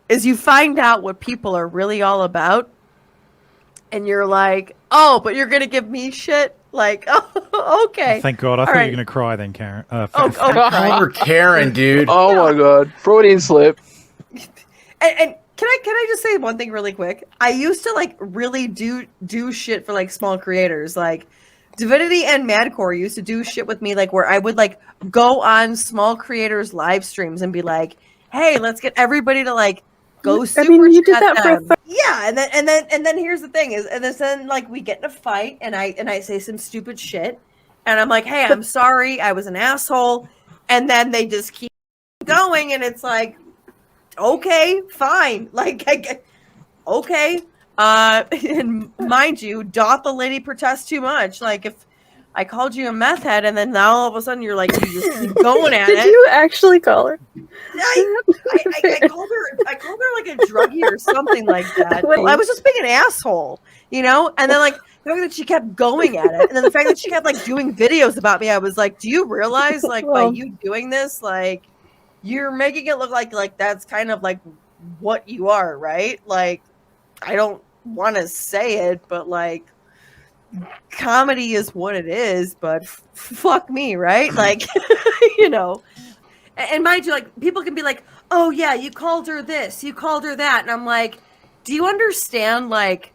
is you find out what people are really all about, and you're like, oh, but you're gonna give me shit? Like, oh, okay. Thank God. I thought you were going to cry then, Karen. Call her Karen, dude. Oh my god, Freudian slip. And can I just say one thing really quick? I used to like really do shit for like small creators. Like Divinity and Madcore used to do shit with me, like where I would like go on small creators live streams and be like, hey, let's get everybody to like go super you did chat that them. Yeah, and then here's the thing is, and then like we get in a fight and I say some stupid shit and I'm like, hey, I'm sorry, I was an asshole, and then they just keep going and it's like, okay, fine. Like, okay. And mind you, doth the lady protest too much? Like, if I called you a meth head and then now all of a sudden you're like, you just keep going at it. Did you actually call her? I called her like a druggie or something like that. I was just being an asshole, you know? And then like the fact that she kept going at it, and then the fact that she kept like doing videos about me, I was like, do you realize like by you doing this, like you're making it look like that's kind of like what you are, right? Like, I don't want to say it, but like comedy is what it is, but fuck me, right? Like, you know. And mind you, like, people can be like, oh yeah, you called her this, you called her that, and I'm like, do you understand like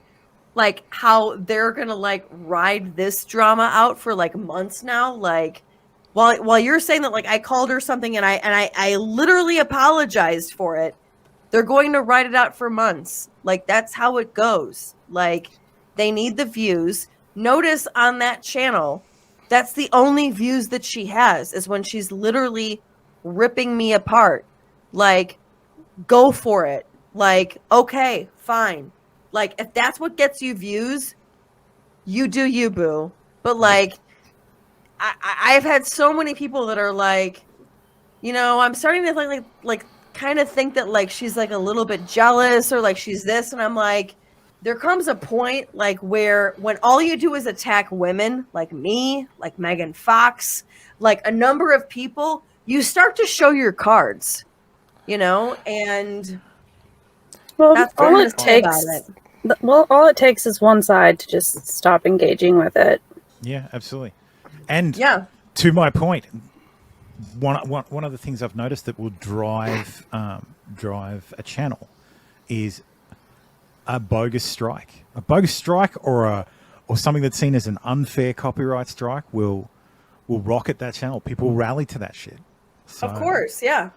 how they're gonna like ride this drama out for like months now? Like, while you're saying that like I called her something and I literally apologized for it, they're going to ride it out for months. Like, that's how it goes. Like, they need the views. Notice on that channel, that's the only views that she has, is when she's literally ripping me apart. Like, go for it. Like, okay, fine. Like, if that's what gets you views, you do you, boo. But like, I've had so many people that are like, you know, I'm starting to like kind of think that like she's like a little bit jealous or like she's this, and I'm like, there comes a point like where when all you do is attack women like me, like Megan Fox, like a number of people, you start to show your cards, you know, and that's all it takes. Well, all it takes is one side to just stop engaging with it. Yeah, absolutely. And yeah, to my point, one of the things I've noticed that will drive a channel is a bogus strike. A bogus strike or something that's seen as an unfair copyright strike will rocket that channel. People rally to that shit. So, of course, yeah.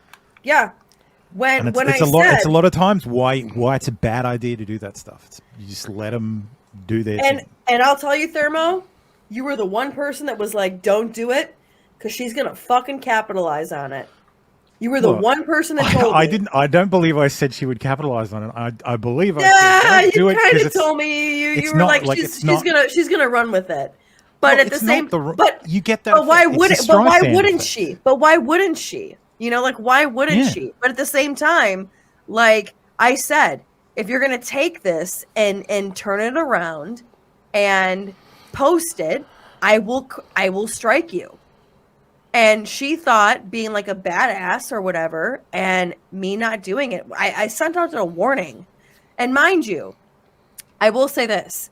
It's a lot of times why it's a bad idea to do that stuff. You just let them do their thing. And I'll tell you, Thermo, you were the one person that was like, don't do it, because she's gonna fucking capitalize on it. You were the one person that told me. I don't believe I said she would capitalize on it. I believe I said, you kind of told me you were like she's gonna run with it. But at the same, but you get that. But why wouldn't she? But why wouldn't she? You know, like, why wouldn't she? But at the same time, like I said, if you're gonna take this and turn it around and post it, I will strike you. And she thought, being like a badass or whatever, and me not doing it, I sent out a warning. And mind you, I will say this: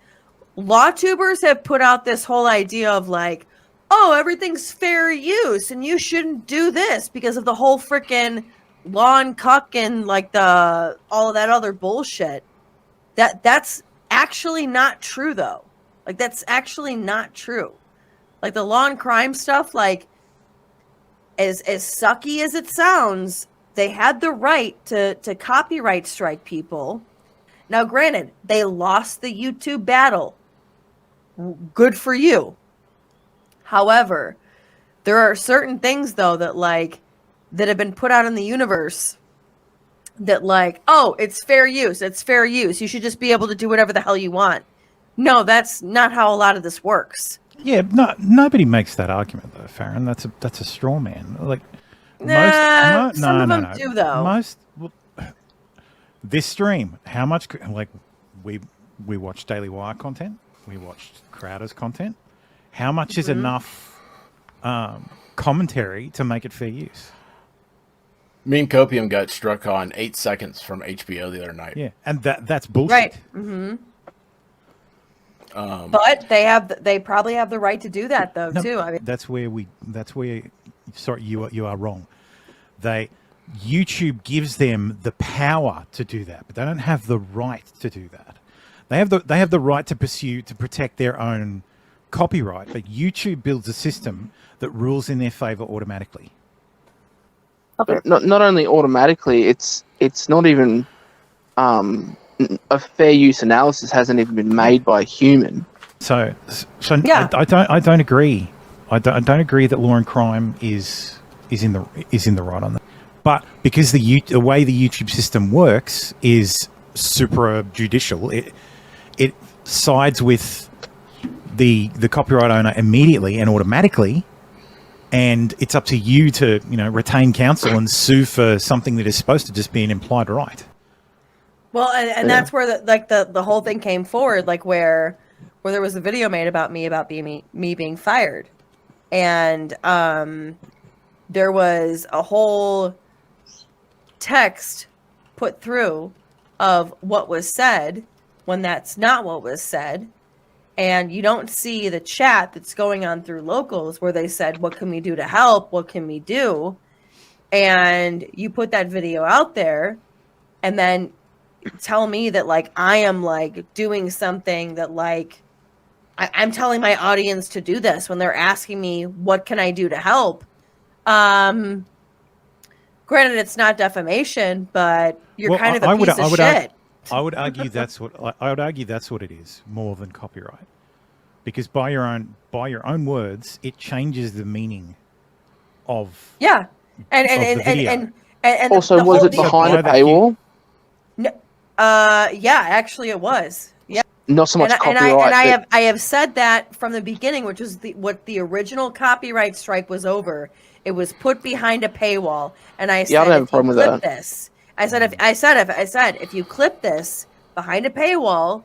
lawtubers have put out this whole idea of like, oh, everything's fair use and you shouldn't do this because of the whole freaking lawn cuck and like all of that other bullshit. That's actually not true though. Like, that's actually not true. Like, the law and crime stuff, like, as sucky as it sounds, they had the right to copyright strike people. Now, granted, they lost the YouTube battle. Good for you. However, there are certain things, though, that have been put out in the universe that, like, oh, it's fair use. It's fair use. You should just be able to do whatever the hell you want. No, that's not how a lot of this works. Yeah, nobody makes that argument though, Faran. That's a straw man. Like, some of them do though. This stream, how much? Like, we watch Daily Wire content. We watched Crowder's content. How much is enough commentary to make it fair use? Me and Copium got struck on 8 seconds from HBO the other night. Yeah, and that's bullshit. Right. Mm-hmm. But they probably have the right to do that though too. I mean, that's where sorry, you are wrong. YouTube gives them the power to do that, but they don't have the right to do that. They have the right to protect their own copyright, but YouTube builds a system that rules in their favor automatically. Not only automatically, it's not even a fair use analysis hasn't even been made by a human. So yeah. I don't agree. I don't agree that law and crime is in the right on that. But because the way the YouTube system works is super judicial, it sides with the copyright owner immediately and automatically, and it's up to you to retain counsel and sue for something that is supposed to just be an implied right. Well, and that's where the whole thing came forward, like where there was a video made about me being fired, and there was a whole text put through of what was said when that's not what was said. And you don't see the chat that's going on through locals where they said, what can we do to help? What can we do? And you put that video out there and then tell me that like I am like doing something that like I'm telling my audience to do this when they're asking me, what can I do to help? Granted, it's not defamation, but you're kind of a piece of shit. I would argue that's what it is more than copyright, because by your own words, it changes the meaning of and also was it behind a paywall? No, yeah, actually it was. Yeah, not so much copyright. And I have said that from the beginning, which was what the original copyright strike was over. It was put behind a paywall, and I said, I don't have a problem with that. This. I said if you clip this behind a paywall,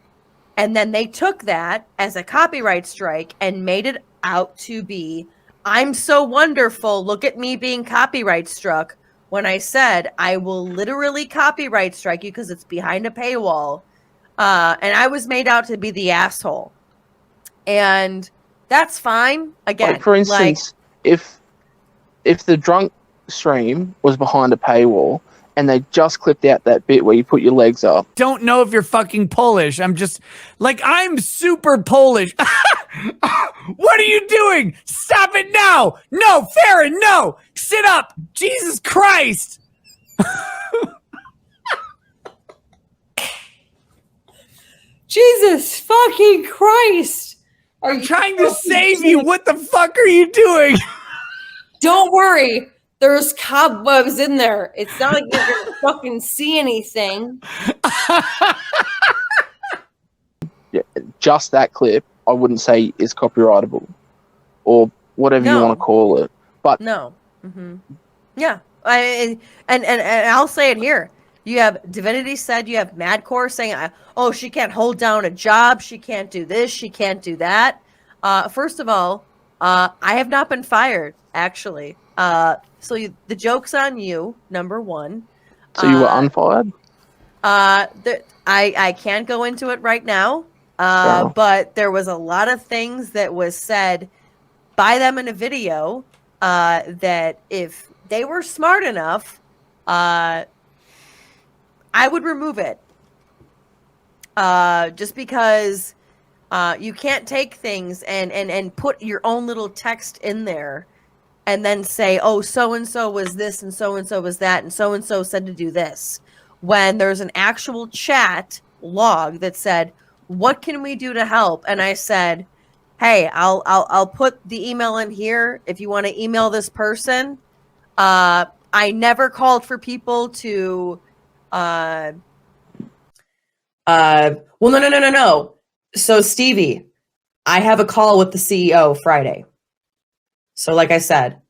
and then they took that as a copyright strike and made it out to be, I'm so wonderful, look at me being copyright struck, when I said I will literally copyright strike you because it's behind a paywall, and I was made out to be the asshole, and that's fine. Again, like, for instance, if the drunk stream was behind a paywall and they just clipped out that bit where you put your legs up. Don't know if you're fucking Polish. I'm just like, I'm super Polish. What are you doing? Stop it now. No, Faran, no. Sit up. Jesus Christ. Jesus fucking Christ. I'm trying to save you. What the fuck are you doing? Don't worry. There's cobwebs in there. It's not like you're going to fucking see anything. Yeah, just that clip, I wouldn't say is copyrightable or whatever you want to call it. But no. Mm-hmm. Yeah. And I'll say it here. You have Divinity said, you have Madcore saying, oh, she can't hold down a job. She can't do this. She can't do that. First of all, I have not been fired, actually. So the joke's on you, number one. So you were unfired? I can't go into it right now. But there was a lot of things that was said by them in a video that if they were smart enough, I would remove it. Just because you can't take things and put your own little text in there and then say, oh, so-and-so was this and so-and-so was that and so-and-so said to do this. When there's an actual chat log that said, what can we do to help? And I said, hey, I'll put the email in here if you want to email this person. I never called for people to well, no. So Stevie, I have a call with the CEO Friday. So like I said,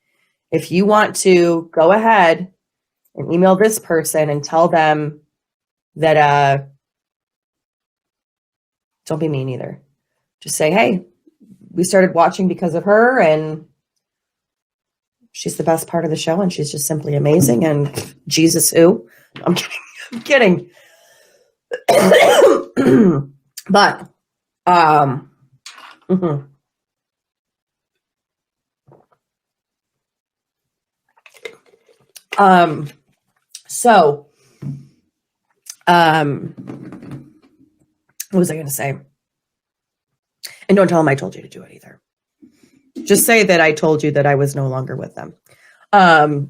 if you want to go ahead and email this person and tell them that, don't be mean either. Just say, hey, we started watching because of her and She's the best part of the show, and she's just simply amazing. And Jesus, who? I'm kidding. I'm kidding. But, mhm. So, what was I going to say? And don't tell them I told you to do it either. Just say that I told you that I was no longer with them. Or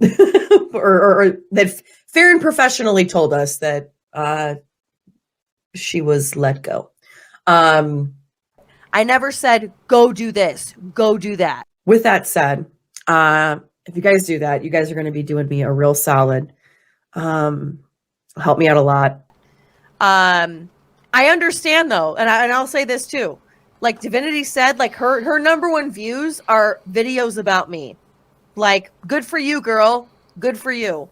that Faran professionally told us that she was let go. I never said, go do this, go do that. With that said, if you guys do that, you guys are going to be doing me a real solid. Help me out a lot. I understand though, and I'll say this too. Like Divinity said, like her number one views are videos about me. Like, good for you, girl. Good for you.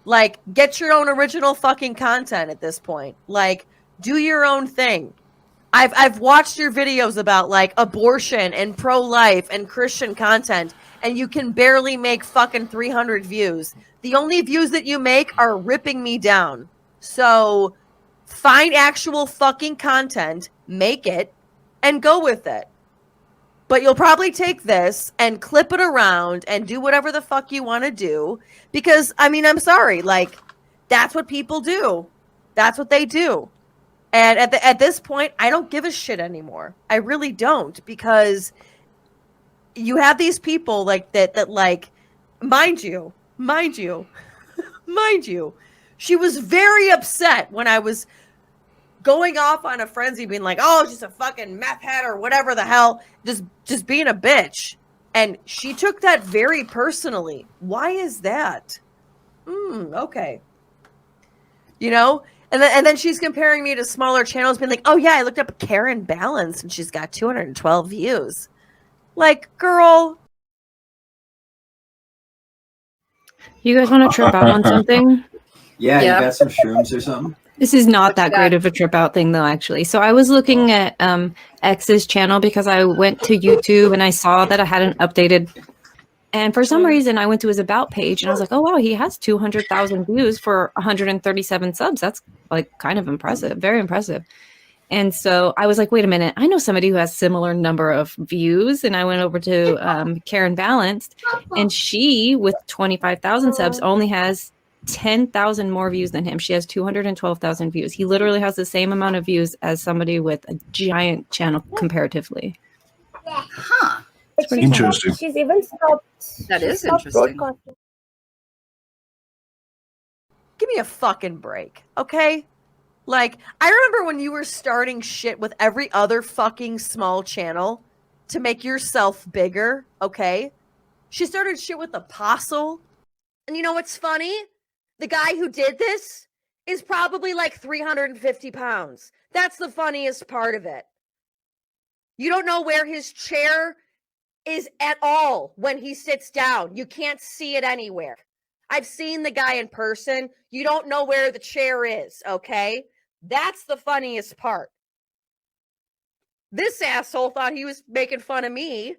Like, get your own original fucking content at this point. Like, do your own thing. I've watched your videos about like abortion and pro-life and Christian content, and you can barely make fucking 300 views. The only views that you make are ripping me down. So find actual fucking content, make it, and go with it. But you'll probably take this and clip it around and do whatever the fuck you want to do. Because, I mean, I'm sorry. Like, that's what people do. That's what they do. And at this point, I don't give a shit anymore. I really don't. Because you have these people like that like, mind you, she was very upset when I was going off on a frenzy, being like, oh, she's a fucking meth head or whatever the hell, just being a bitch. And she took that very personally. Why is that? Okay. You know? And then she's comparing me to smaller channels, being like, oh yeah, I looked up Karen Balance and she's got 212 views. Like, girl. You guys want to trip out on something? Yeah, you got some shrooms or something? This is not that great of a trip out thing, though, actually. So I was looking at X's channel because I went to YouTube and I saw that I hadn't updated. And for some reason, I went to his About page and I was like, oh, wow, he has 200,000 views for 137 subs. That's like kind of impressive, very impressive. And so I was like, wait a minute, I know somebody who has similar number of views. And I went over to Karen Balanced, and she, with 25,000 subs, only has 10,000 more views than him. She has 212,000 views. He literally has the same amount of views as somebody with a giant channel comparatively. Huh. Interesting. She's even stopped. That is interesting. Give me a fucking break, okay? Like, I remember when you were starting shit with every other fucking small channel to make yourself bigger, okay? She started shit with Apostle. And you know what's funny? The guy who did this is probably like 350 pounds. That's the funniest part of it. You don't know where his chair is at all when he sits down. You can't see it anywhere. I've seen the guy in person. You don't know where the chair is, okay? That's the funniest part. This asshole thought he was making fun of me,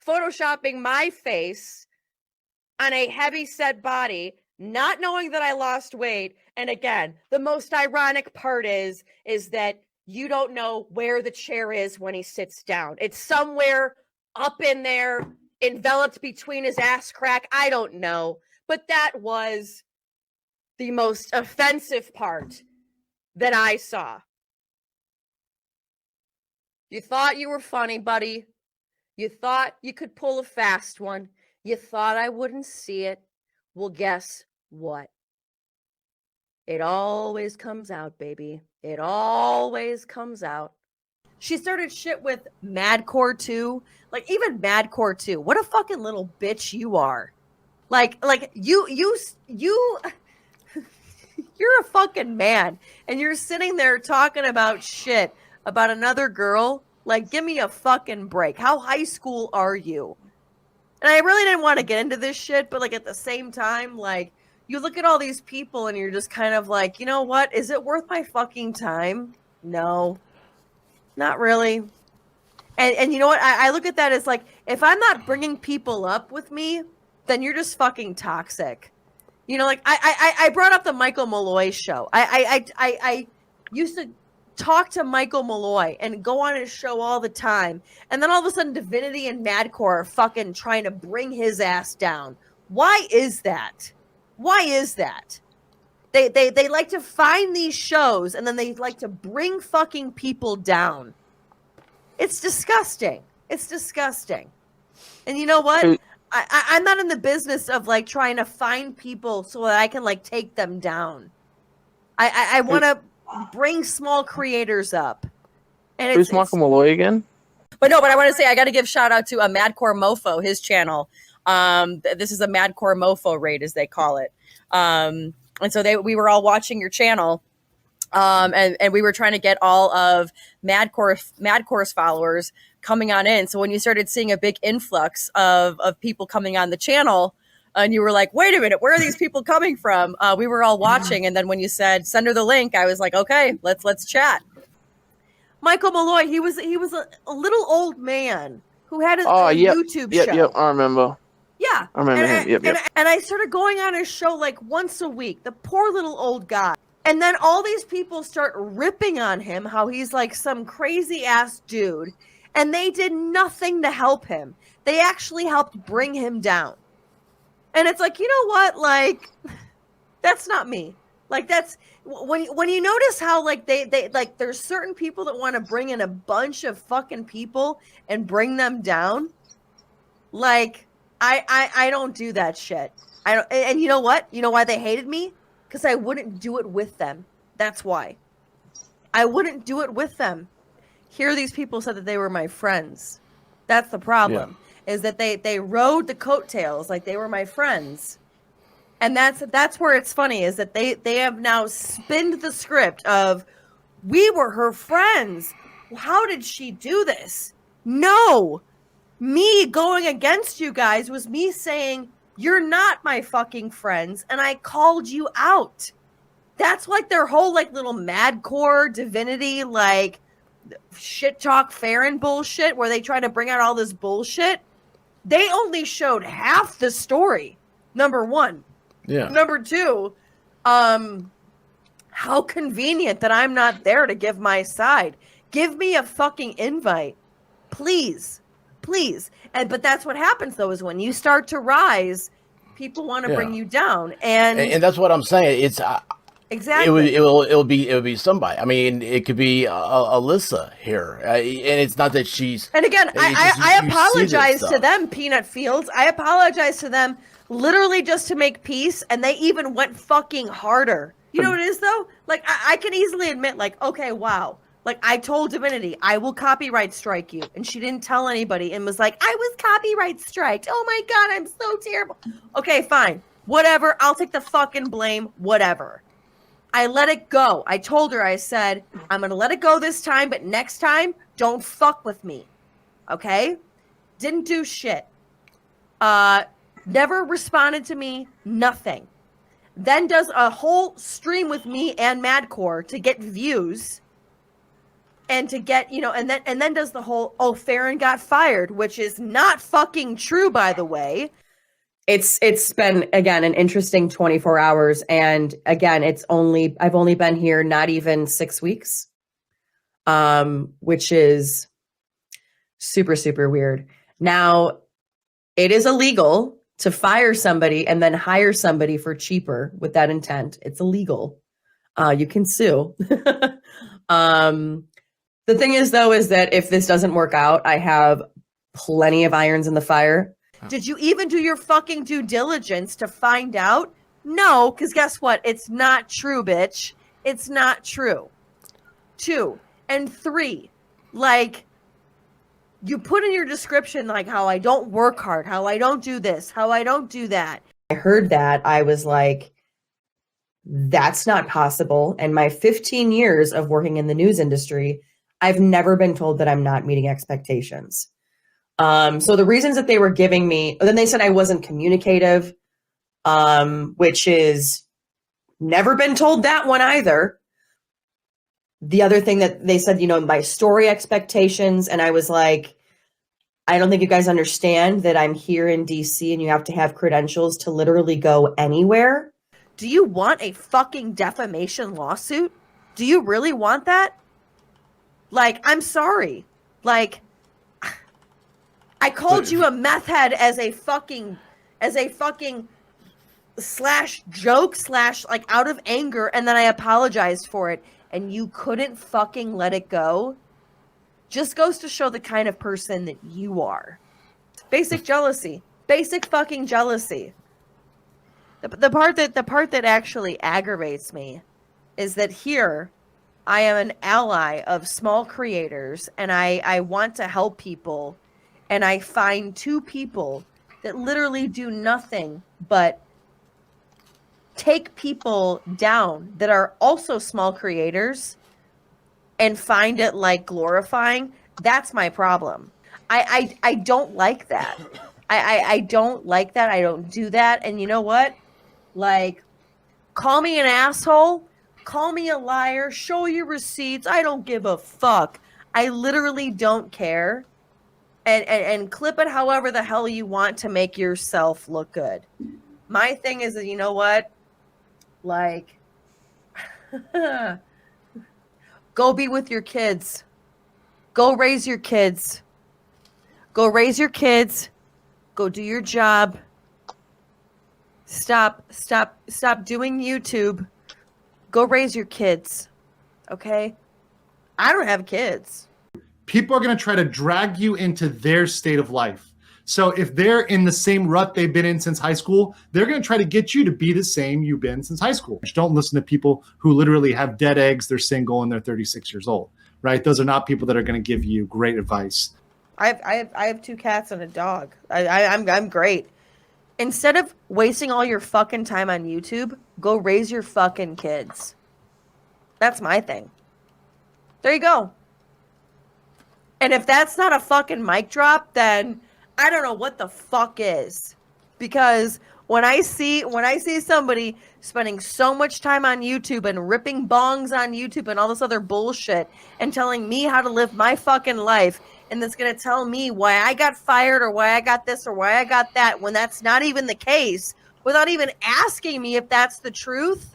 photoshopping my face on a heavy set body, not knowing that I lost weight. And again, the most ironic part is that you don't know where the chair is when he sits down. It's somewhere up in there, enveloped between his ass crack. I don't know. But that was the most offensive part that I saw. You thought you were funny, buddy. You thought you could pull a fast one. You thought I wouldn't see it. Well, guess what? It always comes out, baby. It always comes out. She started shit with Madcore 2. Like, even Madcore 2. What a fucking little bitch you are. Like you you're a fucking man, and you're sitting there talking about shit about another girl. Like, give me a fucking break. How high school are you? And I really didn't want to get into this shit, but like at the same time, like, you look at all these people and you're just kind of like, you know what? Is it worth my fucking time? No, not really. And you know what? I look at that as like, if I'm not bringing people up with me, then you're just fucking toxic. You know, like I brought up the Michael Malloy show. I used to talk to Michael Malloy and go on his show all the time. And then all of a sudden Divinity and Madcore are fucking trying to bring his ass down. Why is that? Why is that? They like to find these shows and then they like to bring fucking people down. It's disgusting. It's disgusting. And you know what? I'm not in the business of like trying to find people so that I can like take them down. I want to bring small creators up. And Who's Michael Malloy again? But I want to say I got to give shout out to a Madcore Mofo, his channel. This is a Madcore Mofo raid, as they call it. And so we were all watching your channel. And we were trying to get all of Madcore's followers coming on in. So when you started seeing a big influx of people coming on the channel, and you were like, wait a minute, where are these people coming from? We were all watching. And then when you said, send her the link, I was like, okay, let's chat. Michael Malloy, he was a little old man who had a YouTube show. Yep, I remember. Yeah. I remember him. Yep. And I started going on his show like once a week. The poor little old guy. And then all these people start ripping on him, how he's like some crazy ass dude. And they did nothing to help him. They actually helped bring him down. And it's like, you know what? Like, that's not me. Like, that's when you notice how like they like there's certain people that want to bring in a bunch of fucking people and bring them down. Like, I don't do that shit. I don't. And you know what? You know why they hated me? Because I wouldn't do it with them. That's why. I wouldn't do it with them. Here, these people said that they were my friends. That's the problem. Yeah. Is that they rode the coattails like they were my friends. And that's where it's funny, is that they have now spinned the script of, we were her friends. How did she do this? No. Me going against you guys was me saying, you're not my fucking friends, and I called you out. That's like their whole like little Madcore Divinity like shit talk Faran bullshit where they try to bring out all this bullshit. They only showed half the story. Number one. Yeah. Number two, how convenient that I'm not there to give my side. Give me a fucking invite. Please. Please. But that's what happens though, is when you start to rise, people want to bring you down. And that's what I'm saying. It's exactly. It'll be somebody. I mean, it could be Alyssa here, and it's not that she's. And again, I apologize to them, Peanut Fields. I apologize to them, literally just to make peace, and they even went fucking harder. You know what it is though? Like I can easily admit, like, okay, wow. Like, I told Divinity, I will copyright strike you. And she didn't tell anybody and was like, I was copyright striked. Oh my God, I'm so terrible. Okay, fine. Whatever. I'll take the fucking blame. Whatever. I let it go. I told her, I said, I'm going to let it go this time, but next time, don't fuck with me. Okay? Didn't do shit. Never responded to me. Nothing. Then does a whole stream with me and Madcore to get views. And to get, and then does the whole, Faran got fired, which is not fucking true, by the way. It's been, again, an interesting 24 hours. And again, I've only been here not even 6 weeks, which is super, super weird. Now, it is illegal to fire somebody and then hire somebody for cheaper with that intent. It's illegal. You can sue. The thing is, though, is that if this doesn't work out, I have plenty of irons in the fire. Did you even do your fucking due diligence to find out? No, because guess what? It's not true, bitch. It's not true. 2 and 3, like, you put in your description, like, how I don't work hard, how I don't do this, how I don't do that. I heard that. I was like, that's not possible. And my 15 years of working in the news industry, I've never been told that I'm not meeting expectations. So the reasons that they were giving me, then they said I wasn't communicative, which is never been told that one either. The other thing that they said, my story expectations. And I was like, I don't think you guys understand that I'm here in DC and you have to have credentials to literally go anywhere. Do you want a fucking defamation lawsuit? Do you really want that? Like, I'm sorry. Like, I called you a meth head as a fucking slash joke slash like out of anger, and then I apologized for it, and you couldn't fucking let it go. Just goes to show the kind of person that you are. Basic jealousy. Basic fucking jealousy. The part that actually aggravates me is that here I am an ally of small creators, and I want to help people, and I find two people that literally do nothing but take people down that are also small creators and find it like glorifying. That's my problem. I don't like that. I don't like that. I don't do that. And you know what? Like, call me an asshole, call me a liar, show your receipts. I don't give a fuck. I literally don't care. And clip it however the hell you want to make yourself look good. My thing is that, you know what? Like, go be with your kids. Go raise your kids. Go raise your kids. Go do your job. Stop doing YouTube. Go raise your kids. Okay? I don't have kids. People are going to try to drag you into their state of life. So if they're in the same rut they've been in since high school, they're going to try to get you to be the same you've been since high school. Don't listen to people who literally have dead eggs, they're single, and they're 36 years old, right? Those are not people that are going to give you great advice. I have 2 cats and a dog. I'm great. Instead of wasting all your fucking time on YouTube, go raise your fucking kids. That's my thing. There you go. And if that's not a fucking mic drop, then I don't know what the fuck is. Because when I see somebody spending so much time on YouTube and ripping bongs on YouTube and all this other bullshit and telling me how to live my fucking life, and that's going to tell me why I got fired or why I got this or why I got that, when that's not even the case, without even asking me if that's the truth.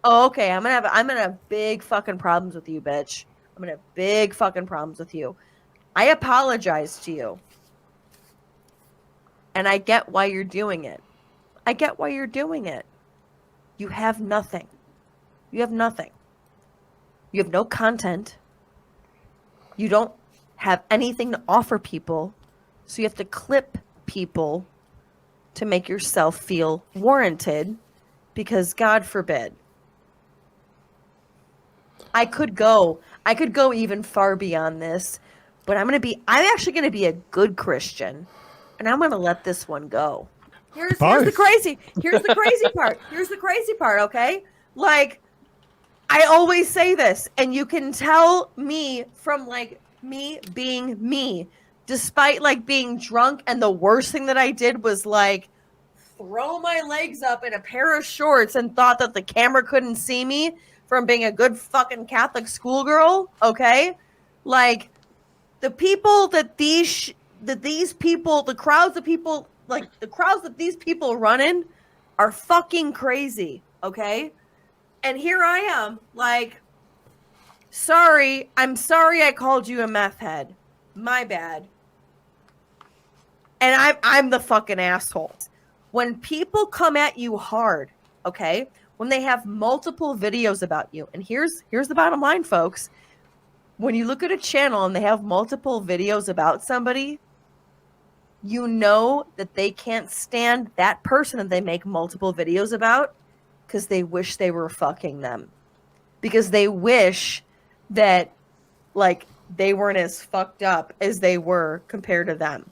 Oh, okay, I'm gonna have big fucking problems with you, bitch. I'm gonna have big fucking problems with you. I apologize to you. And I get why you're doing it. I get why you're doing it. You have nothing. You have nothing. You have no content. You don't have anything to offer people. So you have to clip people to make yourself feel warranted, because God forbid. I could go even far beyond this, but I'm actually going to be a good Christian. And I'm going to let this one go. Here's the crazy part. Here's the crazy part, okay? Like, I always say this, and you can tell me from, like, me being me, despite, like, being drunk, and the worst thing that I did was, like, throw my legs up in a pair of shorts and thought that the camera couldn't see me from being a good fucking Catholic schoolgirl, okay? Like, the people that these people, the crowds that these people run in are fucking crazy, okay? And here I am, like, I'm sorry I called you a meth head. My bad. And I'm the fucking asshole. When people come at you hard, okay? When they have multiple videos about you, and here's the bottom line, folks. When you look at a channel and they have multiple videos about somebody, you know that they can't stand that person that they make multiple videos about, because they wish they were fucking them. Because they wish that, like, they weren't as fucked up as they were compared to them.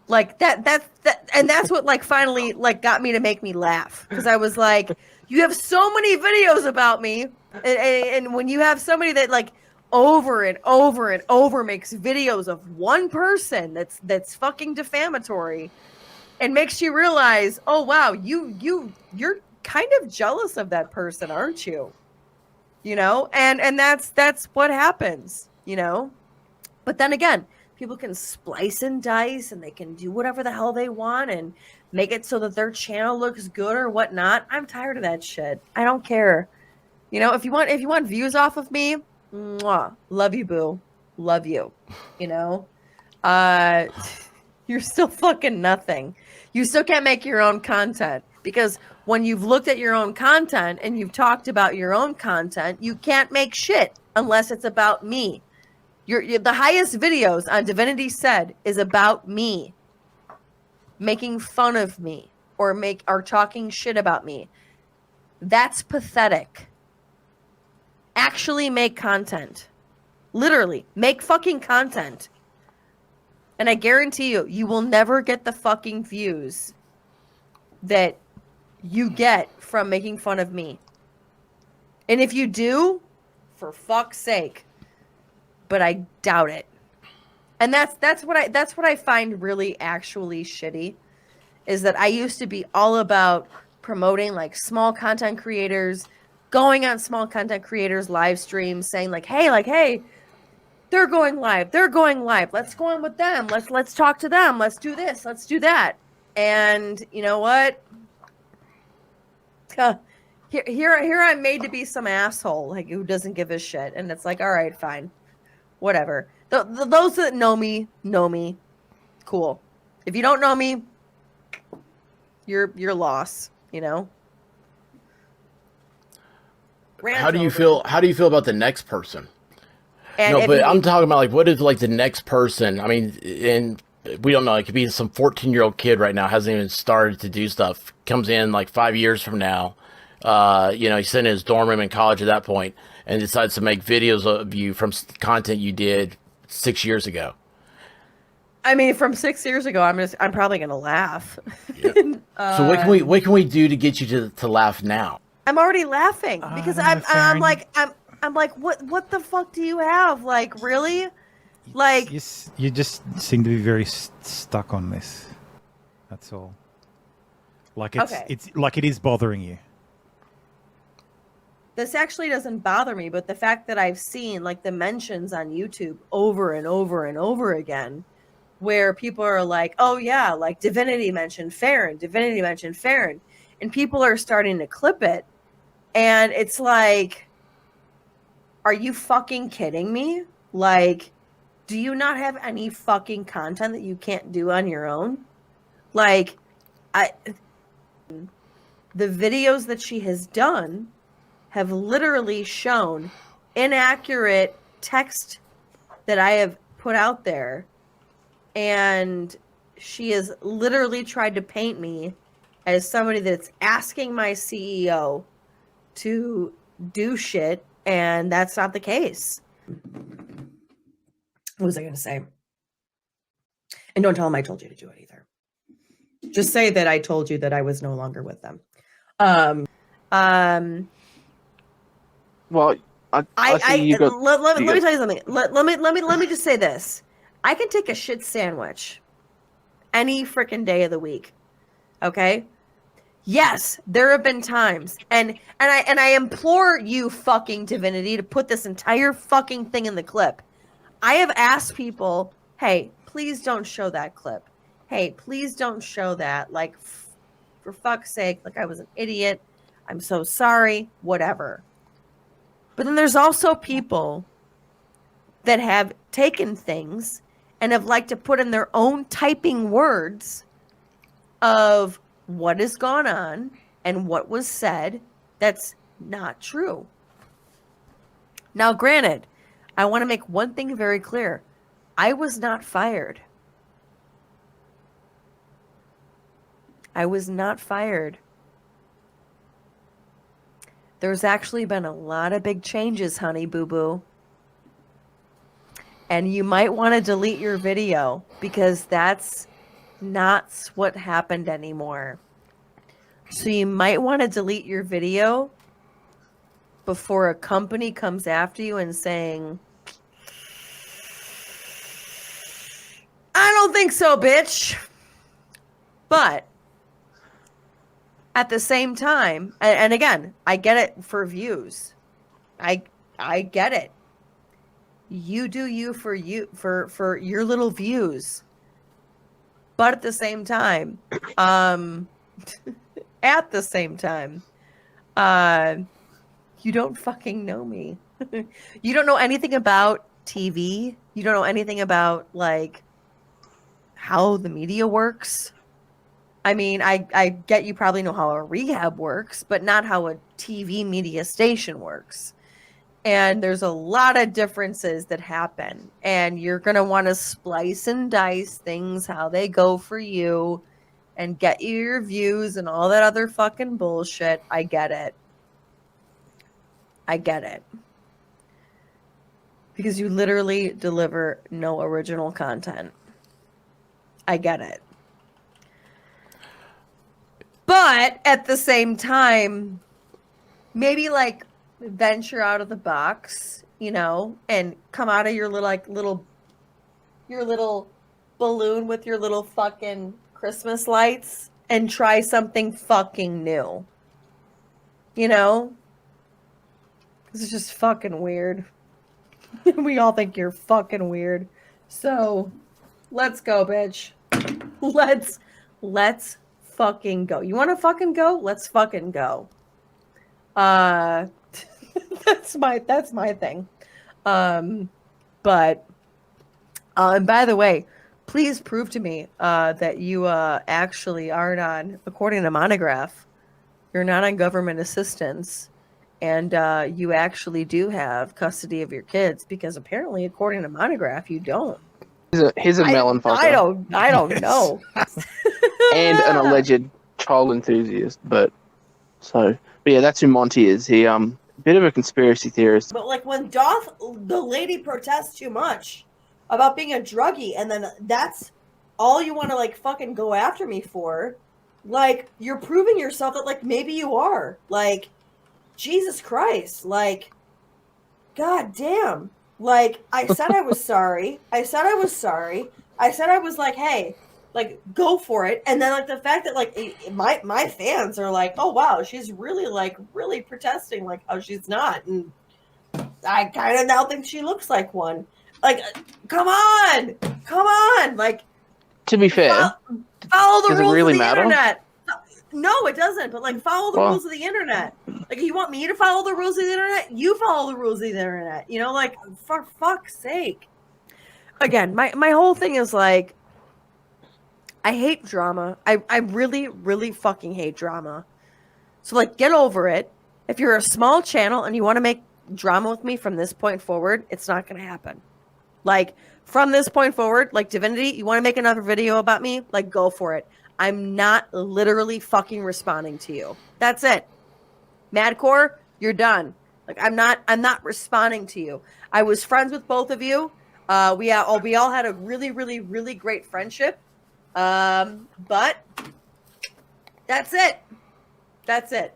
Like, that's what, like, finally, like, got me to make me laugh. Because I was like, you have so many videos about me, and when you have somebody that, like, over and over and over makes videos of one person that's fucking defamatory, and makes you realize, oh wow, you're kind of jealous of that person, aren't you? You know, and that's what happens, you know. But then again, people can splice and dice and they can do whatever the hell they want and make it so that their channel looks good or whatnot. I'm tired of that shit. I don't care. You know, if you want views off of me, mwah, love you, boo. Love you. You know? You're still fucking nothing. You still can't make your own content, because when you've looked at your own content and you've talked about your own content, you can't make shit unless it's about me. You're the highest videos on Divinity Said is about me making fun of me or talking shit about me. That's pathetic. Actually make content. Literally, make fucking content. And I guarantee you, you will never get the fucking views that you get from making fun of me. And if you do, for fuck's sake. But I doubt it. And that's what I find really actually shitty, is that I used to be all about promoting like small content creators, going on small content creators live streams, saying hey, they're going live. Let's go on with them. Let's talk to them. Let's do this. Let's do that. And you know what? Here I'm made to be some asshole like who doesn't give a shit. And it's like, all right, fine, whatever. Those that know me. Cool. If you don't know me, you're lost. You know. How do you feel about the next person? And no, but I'm talking about like, what is like the next person? I mean, and we don't know. It could be some 14-year-old kid right now, hasn't even started to do stuff. Comes in like 5 years from now. You know, he's sitting in his dorm room in college at that point, and decides to make videos of you from content you did 6 years ago. I mean, from 6 years ago, I'm probably gonna laugh. Yeah. So what can we do to get you to laugh now? I'm already laughing because I'm like, what the fuck do you have? Like, really? Like, you just seem to be very stuck on this. That's all. Like it's like it is bothering you. This actually doesn't bother me, but the fact that I've seen like the mentions on YouTube over and over and over again, where people are like, oh yeah, like Divinity mentioned Faran, and people are starting to clip it, and it's like, are you fucking kidding me? Like, do you not have any fucking content that you can't do on your own? Like, the videos that she has done have literally shown inaccurate text that I have put out there. And she has literally tried to paint me as somebody that's asking my CEO to do shit. And that's not the case. What was I going to say? And don't tell him I told you to do it either. Just say that I told you that I was no longer with them. Well, let me tell you something. Let me just say this. I can take a shit sandwich any freaking day of the week. Okay? Yes, there have been times, and I implore you, fucking Divinity, to put this entire fucking thing in the clip. I have asked people, hey, please don't show that clip. Hey, please don't show that. Like, for fuck's sake, like I was an idiot. I'm so sorry. Whatever. But then there's also people that have taken things and have liked to put in their own typing words of what has gone on and what was said that's not true. Now, granted, I want to make one thing very clear. I was not fired. I was not fired. There's actually been a lot of big changes, honey boo-boo. And you might want to delete your video because that's not what happened anymore. So you might want to delete your video before a company comes after you and saying, I don't think so, bitch. But at the same time, and again, I get it for views. I get it. You do you for your little views. But at the same time, at the same time, you don't fucking know me. You don't know anything about TV. You don't know anything about like how the media works. I mean, I get you probably know how a rehab works, but not how a TV media station works. And there's a lot of differences that happen. And you're going to want to splice and dice things how they go for you and get you your views and all that other fucking bullshit. I get it. I get it. Because you literally deliver no original content. I get it. But at the same time, maybe like venture out of the box, you know, and come out of your little balloon with your little fucking Christmas lights and try something fucking new. You know? This is just fucking weird. We all think you're fucking weird. So, let's go, bitch. Let's fucking go. You want to fucking go? Let's fucking go. That's my thing. But and by the way, please prove to me that you actually aren't on, according to Monograph, you're not on government assistance, and you actually do have custody of your kids, because apparently, according to Monograph, you don't. He's a melon fucker. I don't know. And an alleged child enthusiast, but yeah, that's who Monty is. He bit of a conspiracy theorist. But like when the lady protests too much about being a druggie, and then that's all you want to like fucking go after me for, like you're proving yourself that like maybe you are. Like, Jesus Christ, like, god damn. Like, I said I was sorry. I said I was like, hey, like, go for it. And then like the fact that like my fans are like, oh wow, she's really protesting like how she's not, and I kind of now think she looks like one. Like, come on, like, To be fair, follow the does it rules really of the matter? internet. No, it doesn't. But like, follow the rules of the internet. Like, if you want me to follow the rules of the internet, you follow the rules of the internet. You know, like, for fuck's sake. Again, my whole thing is like, I hate drama. I really, really fucking hate drama. So like, get over it. If you're a small channel and you want to make drama with me from this point forward, it's not going to happen. Like, from this point forward, like, Divinity, you want to make another video about me? Like, go for it. I'm not literally fucking responding to you. That's it. Madcore, you're done. Like, I'm not responding to you. I was friends with both of you. We all had a really, really, really great friendship. But that's it. That's it.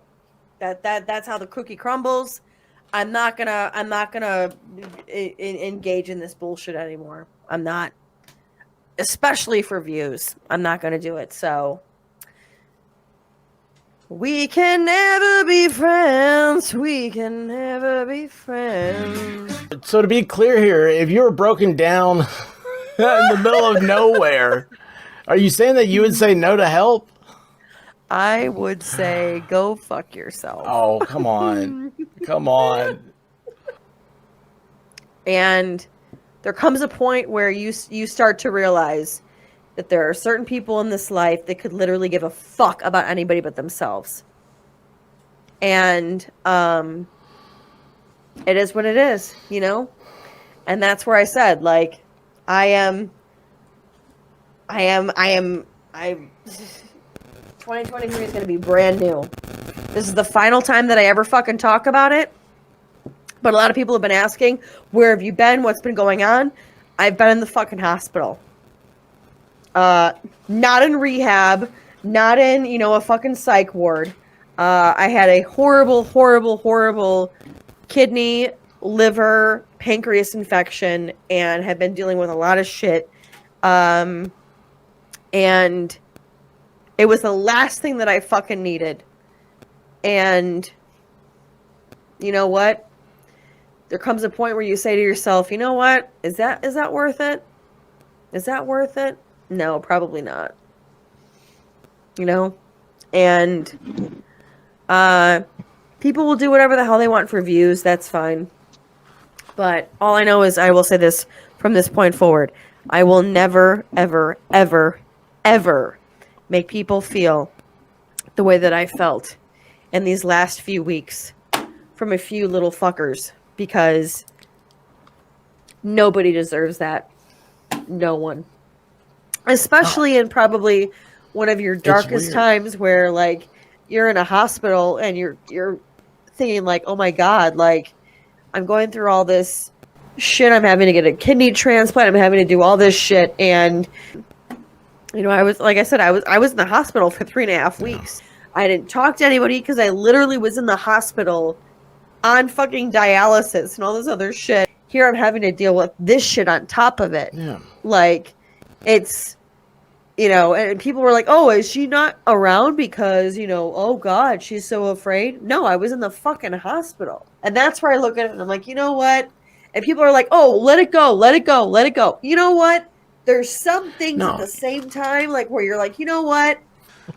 That's how the cookie crumbles. I'm not gonna engage in this bullshit anymore. I'm not, especially for views. I'm not gonna do it. So we can never be friends. We can never be friends. So to be clear here, if you were broken down in the middle of nowhere, are you saying that you would say no to help? I would say go fuck yourself. Oh, come on. Come on. And there comes a point where you start to realize that there are certain people in this life that could literally give a fuck about anybody but themselves. And it is what it is, you know? And that's where I said, like, I 2023 is going to be brand new. This is the final time that I ever fucking talk about it. But a lot of people have been asking, where have you been? What's been going on? I've been in the fucking hospital. Not in rehab. Not in, a fucking psych ward. I had a horrible, horrible, horrible kidney, liver, pancreas infection, and have been dealing with a lot of shit. And it was the last thing that I fucking needed. And you know what? there comes a point where you say to yourself, you know what? Is that worth it? Is that worth it? No, probably not. You know? And people will do whatever the hell they want for views. That's fine. But all I know is I will say this from this point forward. I will never, ever, ever, ever make people feel the way that I felt in these last few weeks from a few little fuckers, because nobody deserves that. No one. Especially in probably one of your darkest times where, like, you're in a hospital and you're thinking, like, oh my God, like, I'm going through all this shit. I'm having to get a kidney transplant. I'm having to do all this shit. And, you know, I was, like I said, I was in the hospital for 3.5 weeks. I didn't talk to anybody because I literally was in the hospital on fucking dialysis and all this other shit. Here I'm having to deal with this shit on top of it. Yeah. Like, it's, you know, and people were like, oh, is she not around because, you know, oh God, she's so afraid? No, I was in the fucking hospital. And that's where I look at it and I'm like, you know what? And people are like, oh, let it go, let it go, let it go. You know what? There's some things at the same time, like, where you're like, you know what?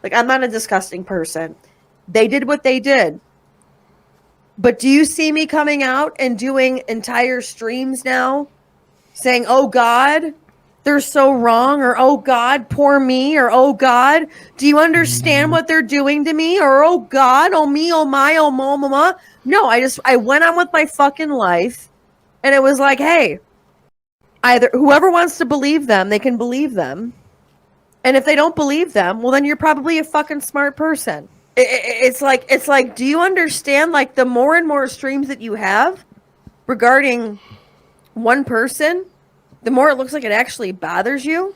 Like, I'm not a disgusting person. They did what they did. But do you see me coming out and doing entire streams now saying, oh God, they're so wrong, or oh God, poor me, or oh God, do you understand what they're doing to me? Or oh God, oh me, oh my, oh mama. No, I went on with my fucking life, and it was like, hey, either whoever wants to believe them, they can believe them. And if they don't believe them, well, then you're probably a fucking smart person. It's like, do you understand, like, the more and more streams that you have regarding one person, the more it looks like it actually bothers you?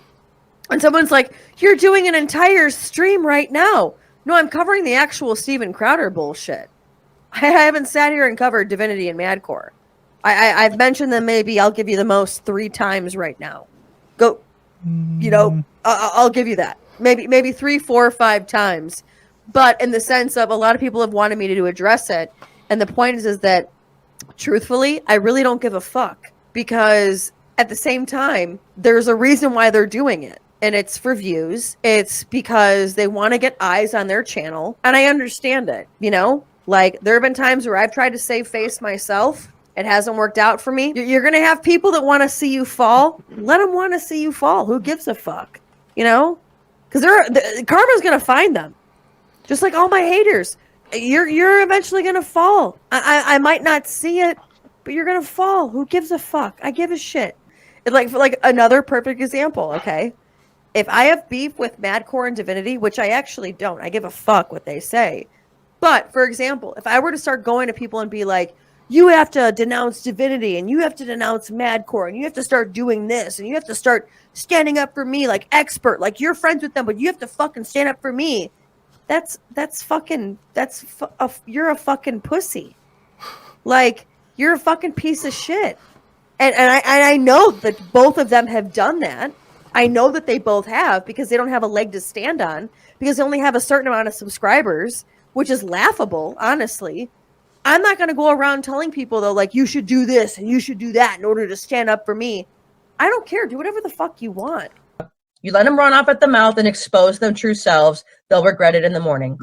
And someone's like, you're doing an entire stream right now. No, I'm covering the actual Steven Crowder bullshit. I haven't sat here and covered Divinity and Madcore. I've mentioned them maybe, I'll give you the most 3 times right now. Go, you know, I'll give you that. Maybe 3, 4, 5 times. But in the sense of, a lot of people have wanted me to address it. And the point is that, truthfully, I really don't give a fuck. Because at the same time, there's a reason why they're doing it. And it's for views. It's because they want to get eyes on their channel. And I understand it, you know? Like, there have been times where I've tried to save face myself. It hasn't worked out for me. You're going to have people that want to see you fall. Let them want to see you fall. Who gives a fuck? You know? Because karma's going to find them. Just like all my haters. You're eventually going to fall. I might not see it, but you're going to fall. Who gives a fuck? I give a shit. It's like another perfect example, okay? If I have beef with Madcore and Divinity, which I actually don't, I give a fuck what they say. But, for example, if I were to start going to people and be like, you have to denounce Divinity, and you have to denounce Madcore, and you have to start doing this, and you have to start standing up for me like expert, like you're friends with them, but you have to fucking stand up for me. You're a fucking pussy. Like, you're a fucking piece of shit. And I know that both of them have done that. I know that they both have, because they don't have a leg to stand on, because they only have a certain amount of subscribers, which is laughable, honestly. I'm not going to go around telling people, though, like, you should do this and you should do that in order to stand up for me. I don't care. Do whatever the fuck you want. You let them run off at the mouth and expose their true selves. They'll regret it in the morning.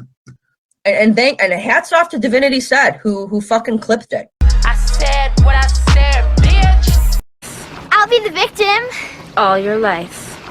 And hats off to Divinity Said, who fucking clipped it. I said what I said, bitch. I'll be the victim. All your life.